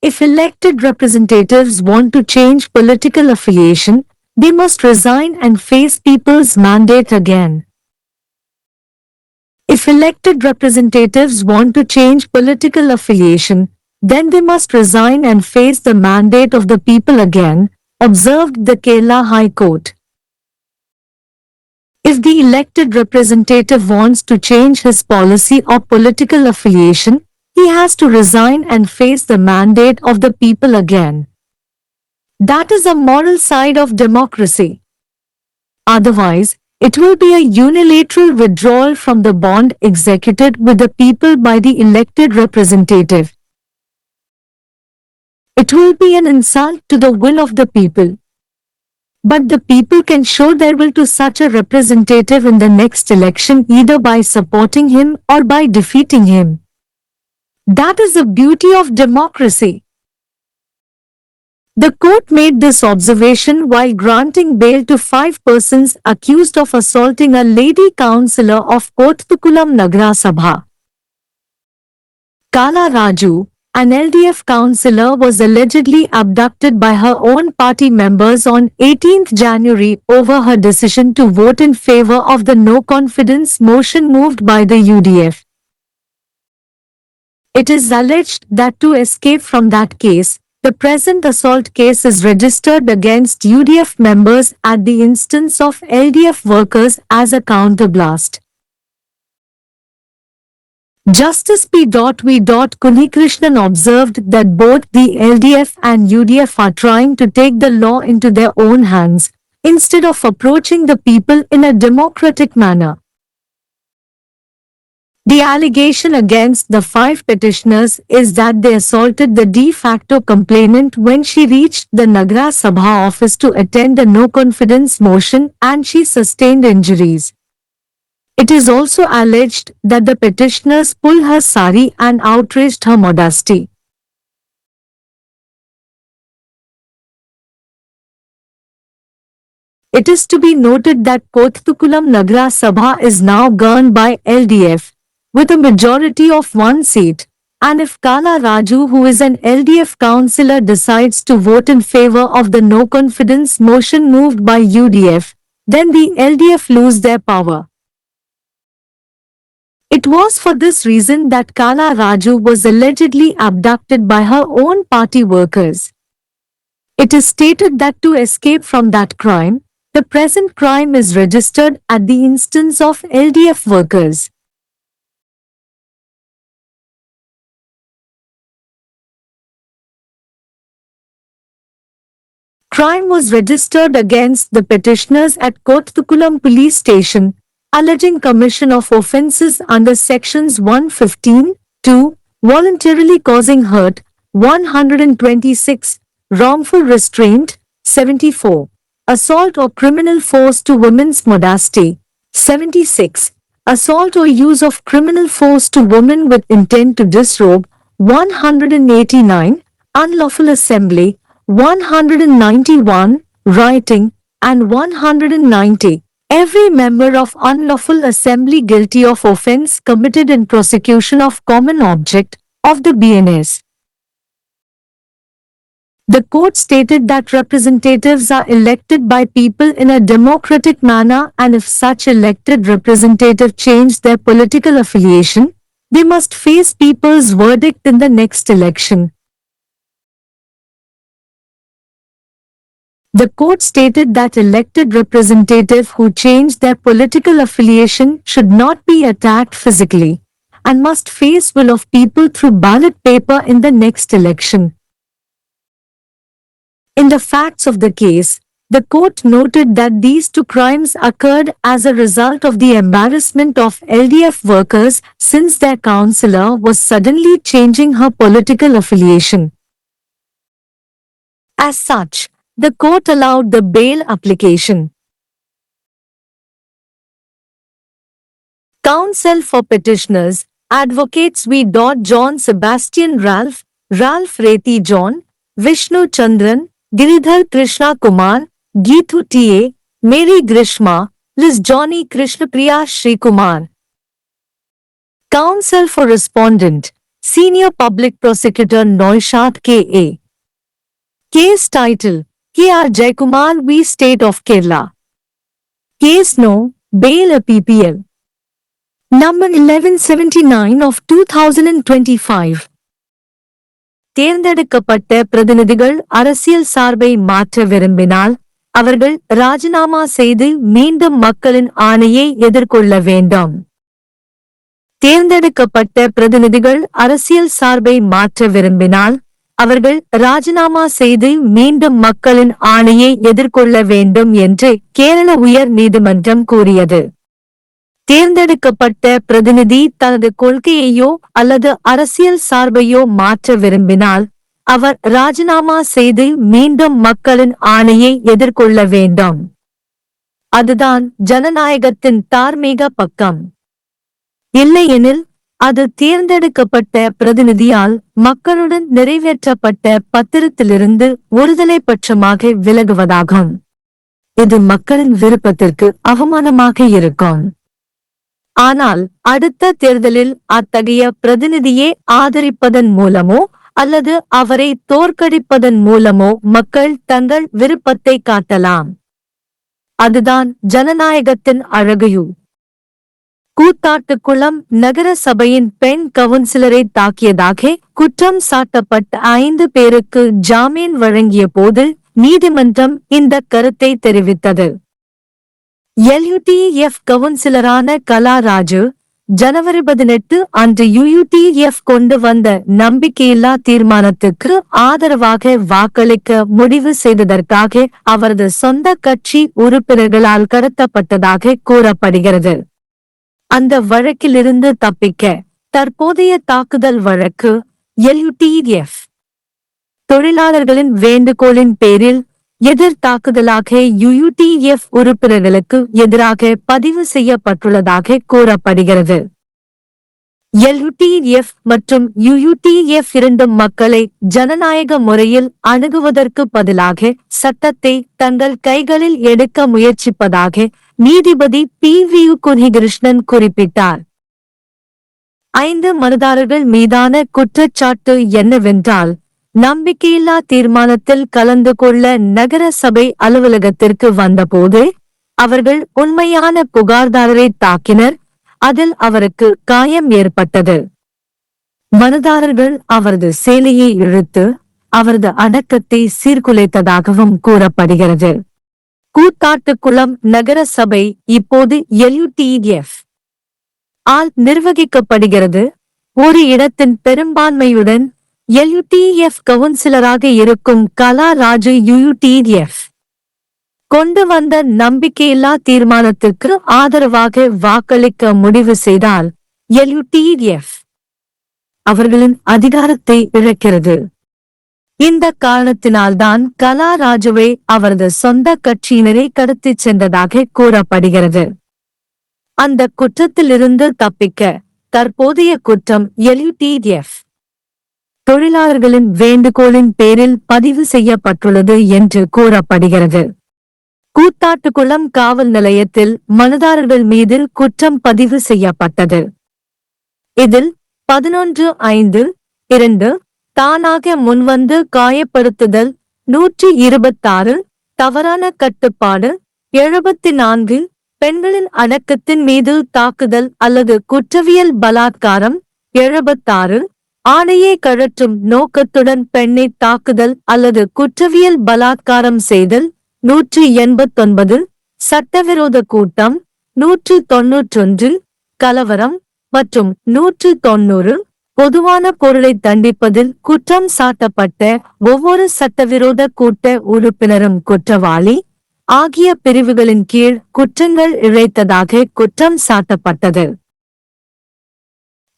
If elected representatives want to change political affiliation, they must resign and face people's mandate again. If elected representatives want to change political affiliation, then they must resign and face the mandate of the people again, observed the Kerala High Court. If the elected representative wants to change his policy or political affiliation, he has to resign and face the mandate of the people again. That is a moral side of democracy. Otherwise, it will be a unilateral withdrawal from the bond executed with the people by the elected representative. It will be an insult to the will of the people. But the people can show their will to such a representative in the next election either by supporting him or by defeating him. That is the beauty of democracy. The court made this observation while granting bail to 5 persons accused of assaulting a lady councillor of Kothukulam Nagara Sabha. Kala Raju, an LDF councillor, was allegedly abducted by her own party members on 18th January over her decision to vote in favour of the no-confidence motion moved by the UDF. It is alleged that to escape from that case, the present assault case is registered against UDF members at the instance of LDF workers as a counterblast. Justice P. V. Kunhikrishnan observed that both the LDF and UDF are trying to take the law into their own hands, instead of approaching the people in a democratic manner. The allegation against the 5 petitioners is that they assaulted the de facto complainant when she reached the Nagara Sabha office to attend a no-confidence motion and she sustained injuries. It is also alleged that the petitioners pulled her sari and outraged her modesty. It is to be noted that Kothukulam Nagara Sabha is now governed by LDF, with a majority of 1 seat, and if Kala Raju, who is an LDF councillor, decides to vote in favour of the no-confidence motion moved by UDF, then the LDF lose their power. It was for this reason that Kala Raju was allegedly abducted by her own party workers. It is stated that to escape from that crime, the present crime is registered at the instance of LDF workers. Crime was registered against the petitioners at Kothukulam police station, alleging commission of offences under sections 115, 2, voluntarily causing hurt, 126, wrongful restraint, 74, assault or criminal force to women's modesty, 76, assault or use of criminal force to women with intent to disrobe, 189, unlawful assembly, 191, rioting, and 190, every member of unlawful assembly guilty of offence committed in prosecution of common object of the BNS. The court stated that representatives are elected by people in a democratic manner, and if such elected representative change their political affiliation, they must face people's verdict in the next election. The court stated that elected representatives who change their political affiliation should not be attacked physically and must face will of people through ballot paper in the next election. In the facts of the case, the court noted that these 2 crimes occurred as a result of the embarrassment of LDF workers since their councillor was suddenly changing her political affiliation. As such, the court allowed the bail application. Counsel for petitioners, advocates V. John Sebastian Ralph Reti John, Vishnu Chandran, Giridhar Krishna Kumar, Geethu T.A., Mary Grishma, Liz Johnny Krishnapriya Shri Kumar. Counsel for respondent, Senior Public Prosecutor Noishat K.A. Case title K.R. Jaikumar v. State of Kerala. Case No. Bail PPL. Number 1179 of 2025. தேர்ந்தெடுக்கப்பட்ட பிரதிநிதிகள் அரசியல் சார்பை மாற்ற விரும்பினால் அவர்கள் ராஜினாமா செய்து மீண்டும் மக்களின் ஆணையை எதிர்கொள்ள வேண்டும். தேர்ந்தெடுக்கப்பட்ட பிரதிநிதிகள் அரசியல் சார்பை மாற்ற விரும்பினால் அவர்கள் ராஜினாமா செய்து மீண்டும் மக்களின் ஆணையை எதிர்கொள்ள வேண்டும் என்று கேரள உயர் நீதிமன்றம் கூறியது. தேர்ந்தெடுக்கப்பட்ட பிரதிநிதி தனது கொள்கையையோ அல்லது அரசியல் சார்பையோ மாற்ற விரும்பினால் அவர் ராஜினாமா செய்து மீண்டும் மக்களின் ஆணையை எதிர்கொள்ள வேண்டும். அதுதான் ஜனநாயகத்தின் தார்மீக பக்கம். இல்லையெனில் அது தேர்ந்தெடுக்கப்பட்ட பிரதிநிதியால் மக்களுடன் நிறைவேற்றப்பட்ட பத்திரத்திலிருந்து ஒருதலை பட்சமாக விலகுவதாகும். இது மக்களின் விருப்பத்திற்கு அவமானமாக இருக்கும். ஆனால் அடுத்த தேர்தலில் அத்தகைய பிரதிநிதியை ஆதரிப்பதன் மூலமோ அல்லது அவரை தோற்கடிப்பதன் மூலமோ மக்கள் தங்கள் விருப்பத்தை காட்டலாம். அதுதான் ஜனநாயகத்தின் அழகு. கூத்தாட்டுக்குளம் நகர சபையின் பெண் கவுன்சிலரை தாக்கியதாக குற்றம் சாட்டப்பட்ட 5 பேருக்கு ஜாமீன் வழங்கிய போது நீதிமன்றம் இந்த கருத்தை தெரிவித்தது. LUTF கவுன்சிலரான கலா ராஜு ஜனவரி 18 அன்று UUTF கொண்டு வந்த நம்பிக்கையில்லா தீர்மானத்துக்கு ஆதரவாக வாக்களிக்க முடிவு செய்ததற்காக அவரது சொந்த கட்சி உறுப்பினர்களால் கடத்தப்பட்டதாக கூறப்படுகிறது. அந்த வழக்கிலிருந்து தப்பிக்க தற்போதைய தாக்குதல் வழக்கு LUTF தொழிலாளர்களின் வேண்டுகோளின் பேரில் எதிர் தாக்குதலாக UUTF உறுப்பினர்களுக்கு எதிராக பதிவு செய்யப்பட்டுள்ளதாக கூறப்படுகிறது. LUTF மற்றும் UUTF இரண்டும் மக்களை ஜனநாயக முறையில் அணுகுவதற்கு பதிலாக சட்டத்தை தங்கள் கைகளில் எடுக்க முயற்சிப்பதாக நீதிபதி PV குன்ஹிகிருஷ்ணன் குறிப்பிட்டார். 5 மனுதாரர்கள் மீதான குற்றச்சாட்டு என்னவென்றால் நம்பிக்கையில்லா தீர்மானத்தில் கலந்து கொள்ள நகர சபை அலுவலகத்திற்கு வந்தபோது அவர்கள் உண்மையான புகார்தாரரை தாக்கினர். அதில் அவருக்கு காயம் ஏற்பட்டது. மனுதாரர்கள் அவரது சேலையை இழுத்து அவரது அடக்கத்தை சீர்குலைத்ததாகவும் கூறப்படுகிறது. கூத்தாட்டுக்குளம் நகர சபை இப்போது LUTF ஆல் நிர்வகிக்கப்படுகிறது. ஒரு இடத்தின் பெரும்பான்மையுடன் LUTF கவுன்சிலராக இருக்கும் கலா ராஜு UUTF கொண்டு வந்த நம்பிக்கையில்லா தீர்மானத்துக்கு ஆதரவாக வாக்களிக்க முடிவு செய்தால் LUTF அவர்களின் அதிகாரத்தை இழக்கிறது. இந்த காரணத்தினால்தான் கலா ராஜுவை அவரது சொந்த கட்சியினரை கடத்திச் சென்றதாக கூறப்படுகிறது. அந்த குற்றத்திலிருந்து தப்பிக்க தற்போதைய குற்றம் LUTF தொழிலாளர்களின் வேண்டுகோளின் பேரில் பதிவு செய்யப்பட்டுள்ளது என்று கூறப்படுகிறது. கூத்தாட்டுக்குளம் காவல் நிலையத்தில் மனுதாரர்கள் மீது குற்றம் பதிவு செய்யப்பட்டது. இதில் 11.5.2 தானாக முன்வந்து காயப்படுத்துதல், 126 தவறான கட்டுப்பாடு, 74 பெண்களின் அடக்கத்தின் மீது தாக்குதல் அல்லது குற்றவியல் பலாத்காரம், 76 ஆடையை கழற்றும் நோக்கத்துடன் பெண்ணை தாக்குதல் அல்லது குற்றவியல் பலாத்காரம் செய்தல், 189 சட்டவிரோத கூட்டம், 191 கலவரம் மற்றும் 190 பொதுவான பொருளை தண்டிப்பதில் குற்றம் சாட்டப்பட்ட ஒவ்வொரு சட்டவிரோத கூட்ட உறுப்பினரும் குற்றவாளி ஆகிய பிரிவுகளின் கீழ் குற்றங்கள் இழைத்ததாக குற்றம் சாட்டப்பட்டது.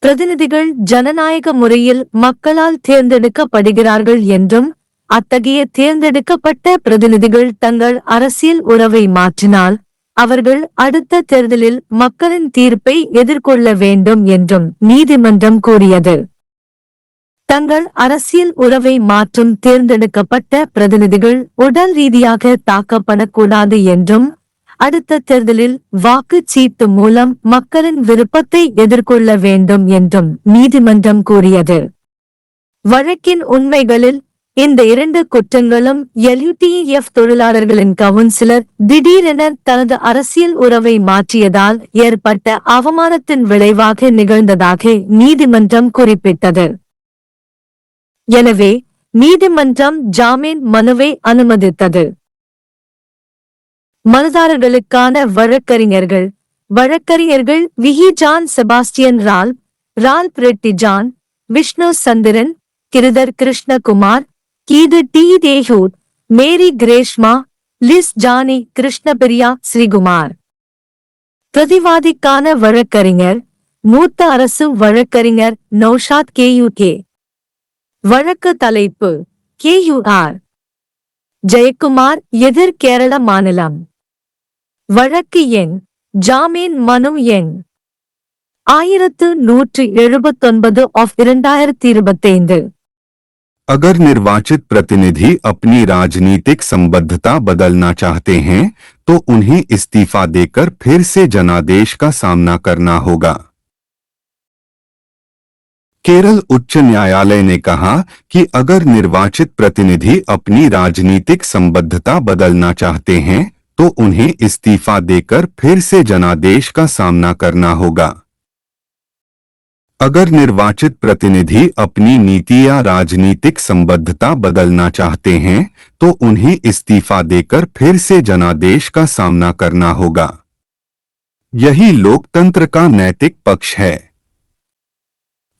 பிரதிநிதிகள் ஜனநாயக முறையில் மக்களால் தேர்ந்தெடுக்கப்படுகிறார்கள் என்றும் அத்தகைய தேர்ந்தெடுக்கப்பட்ட பிரதிநிதிகள் தங்கள் அரசியல் உறவை மாற்றினால் அவர்கள் அடுத்த தேர்தலில் மக்களின் தீர்ப்பை எதிர்கொள்ள வேண்டும் என்றும் நீதிமன்றம் கூறியது. தங்கள் அரசியல் உறவை மாற்றும் தேர்ந்தெடுக்கப்பட்ட பிரதிநிதிகள் உடல் ரீதியாக தாக்கப்படக்கூடாது என்றும் அடுத்த தேர்தலில் வாக்குச் சீட்டு மூலம் மக்களின் விருப்பத்தை எதிர்கொள்ள வேண்டும் என்றும் நீதிமன்றம் கூறியது. வழக்கின் உண்மைகளில் இந்த இரண்டு குற்றங்களும் LUTF தொழிலாளர்களின் கவுன்சிலர் திடீரென தனது அரசியல் உறவை மாற்றியதால் ஏற்பட்ட அவமானத்தின் விளைவாக நிகழ்ந்ததாக நீதிமன்றம் குறிப்பிட்டது. எனவே நீதிமன்றம் ஜாமீன் மனுவை அனுமதித்தது. மனுதாரர்களுக்கான வழக்கறிஞர்கள் விஹி John Sebastian Ralph Retty John, Vishnu Chandran, Giridhar Krishnakumar, Geethu T தேஹூர், Mary Greeshma, Liz Johny Krishnapriya Sreekumar. பிரதிவாதிக்கான வழக்கறிஞர் மூத்த அரசு வழக்கறிஞர் நௌஷாத் KUK. வழக்கு தலைப்பு KUR ஜெயக்குமார் எதிர் கேரள மாநிலம். வழக்கு எண் ஜாமீன் மனு எண் 1179/2025। अगर निर्वाचित प्रतिनिधि अपनी राजनीतिक संबद्धता बदलना चाहते हैं तो उन्हें इस्तीफा देकर फिर से जनादेश का सामना करना होगा। केरल उच्च न्यायालय ने कहा कि अगर निर्वाचित प्रतिनिधि अपनी राजनीतिक संबद्धता बदलना चाहते हैं तो उन्हें इस्तीफा देकर फिर से जनादेश का सामना करना होगा। अगर निर्वाचित प्रतिनिधि अपनी नीति या राजनीतिक संबद्धता बदलना चाहते हैं तो उन्हें इस्तीफा देकर फिर से जनादेश का सामना करना होगा। यही लोकतंत्र का नैतिक पक्ष है।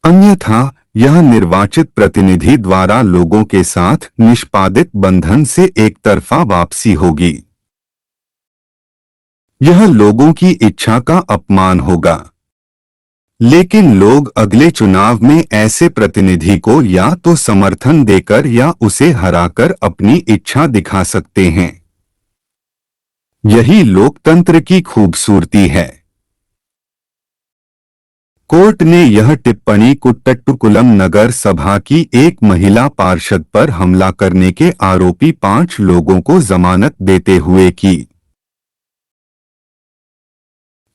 अन्यथा यह निर्वाचित प्रतिनिधि द्वारा लोगों के साथ निष्पादित बंधन से एक तरफा वापसी होगी। यह लोगों की इच्छा का अपमान होगा। लेकिन लोग अगले चुनाव में ऐसे प्रतिनिधि को या तो समर्थन देकर या उसे हराकर अपनी इच्छा दिखा सकते हैं। यही लोकतंत्र की खूबसूरती है। कोर्ट ने यह टिप्पणी कुट्टट्टुकुलम नगर सभा की एक महिला पार्षद पर हमला करने के आरोपी 5 लोगों को जमानत देते हुए की।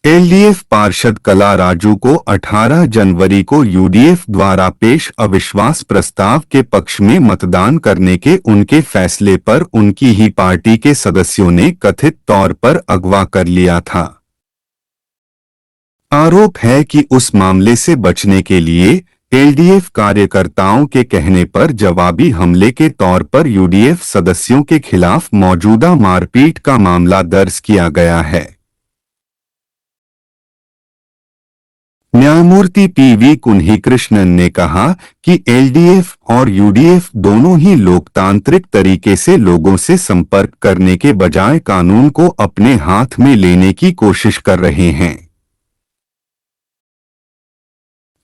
LDF पार्षद कला राजू को 18 जनवरी को UDF द्वारा पेश अविश्वास प्रस्ताव के पक्ष में मतदान करने के उनके फैसले पर उनकी ही पार्टी के सदस्यों ने कथित तौर पर अगवा कर लिया था। आरोप है कि उस मामले से बचने के लिए LDF कार्यकर्ताओं के कहने पर जवाबी हमले के तौर पर UDF सदस्यों के खिलाफ मौजूदा मारपीट का मामला दर्ज किया गया है। न्यायमूर्ति PV कुन्हीकृष्णन ने कहा कि LDF और UDF दोनों ही लोकतांत्रिक तरीके से लोगों से संपर्क करने के बजाय कानून को अपने हाथ में लेने की कोशिश कर रहे हैं।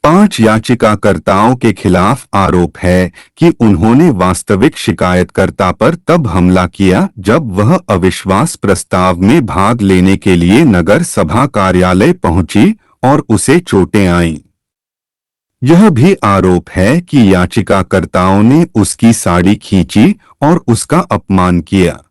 5 याचिकाकर्ताओं के खिलाफ आरोप है कि उन्होंने वास्तविक शिकायतकर्ता पर तब हमला किया जब वह अविश्वास प्रस्ताव में भाग लेने के लिए नगर सभा कार्यालय पहुंची और उसे चोटें आईं। यह भी आरोप है कि याचिकाकर्ताओं ने उसकी साड़ी खींची और उसका अपमान किया।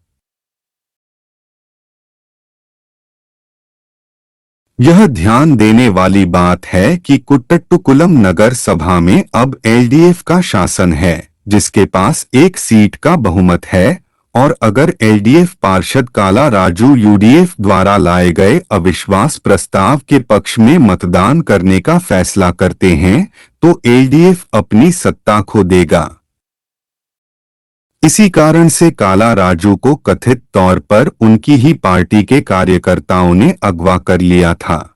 यह ध्यान देने वाली बात है कि कुट्टट्टुकुलम नगर सभा में अब LDF का शासन है, जिसके पास 1 सीट का बहुमत है, और अगर LDF पार्षद काला राजू UDF द्वारा लाए गए अविश्वास प्रस्ताव के पक्ष में मतदान करने का फैसला करते हैं तो LDF अपनी सत्ता खो देगा। इसी कारण से काला राजू को कथित तौर पर उनकी ही पार्टी के कार्यकर्ताओं ने अगवा कर लिया था।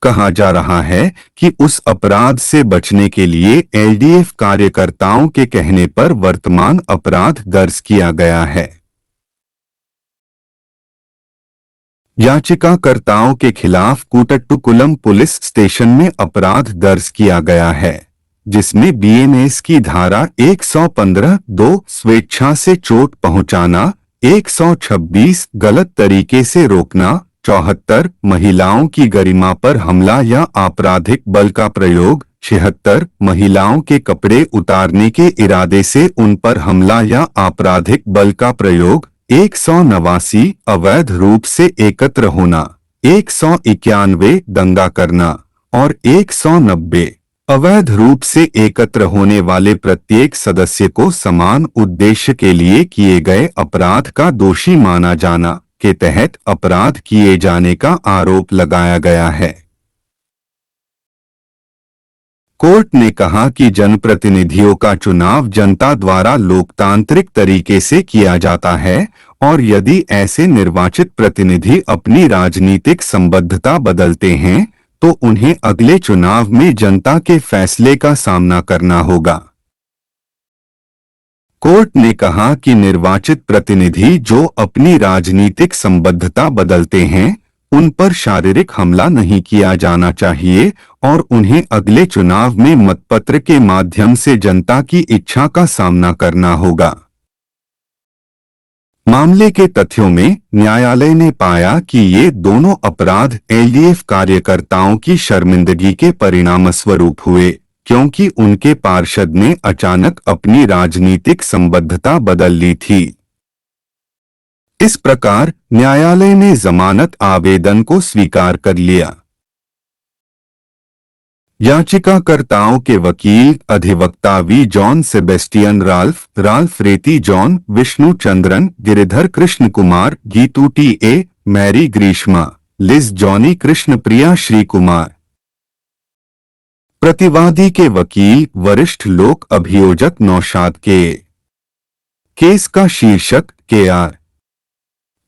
कहा जा रहा है कि उस अपराध से बचने के लिए LDF कार्यकर्ताओं के कहने पर वर्तमान अपराध दर्ज किया गया है। याचिकाकर्ताओं के खिलाफ कुट्टट्टुकुलम पुलिस स्टेशन में अपराध दर्ज किया गया है, जिसमें BNS की धारा 115(2) स्वेच्छा से चोट पहुंचाना, 126 गलत तरीके से रोकना, 74 महिलाओं की गरिमा पर हमला या आपराधिक बल का प्रयोग, 76 महिलाओं के कपड़े उतारने के इरादे से उन पर हमला या आपराधिक बल का प्रयोग, 189 अवैध रूप से एकत्र होना, 191 दंगा करना और 190 अवैध रूप से एकत्र होने वाले प्रत्येक सदस्य को समान उद्देश्य के लिए किए गए अपराध का दोषी माना जाना के तहत अपराध किए जाने का आरोप लगाया गया है। कोर्ट ने कहा कि जनप्रतिनिधियों का चुनाव जनता द्वारा लोकतांत्रिक तरीके से किया जाता है और यदि ऐसे निर्वाचित प्रतिनिधि अपनी राजनीतिक संबद्धता बदलते हैं तो उन्हें अगले चुनाव में जनता के फैसले का सामना करना होगा। कोर्ट ने कहा कि निर्वाचित प्रतिनिधि जो अपनी राजनीतिक संबद्धता बदलते हैं उन पर शारीरिक हमला नहीं किया जाना चाहिए और उन्हें अगले चुनाव में मतपत्र के माध्यम से जनता की इच्छा का सामना करना होगा। मामले के तथ्यों में न्यायालय ने पाया कि ये दोनों अपराध एलडीएफ कार्यकर्ताओं की शर्मिंदगी के परिणामस्वरूप हुए क्योंकि उनके पार्षद ने अचानक अपनी राजनीतिक संबद्धता बदल ली थी। इस प्रकार न्यायालय ने जमानत आवेदन को स्वीकार कर लिया। याचिकाकर्ताओं के वकील अधिवक्ता V John Sebastian Ralph Retty John Vishnu Chandran Giridhar Krishna Kumar Geethu TA. Mary Greeshma Liz Johny Krishna Priya Sree Kumar. प्रतिवादी के वकील वरिष्ठ लोक अभियोजक नौशाद के। केस का शीर्षक के.आर.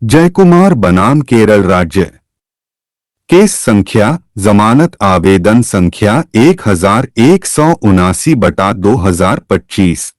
जयकुमार बनाम केरल राज्य। केस संख्या जमानत आवेदन संख्या 1179/2025।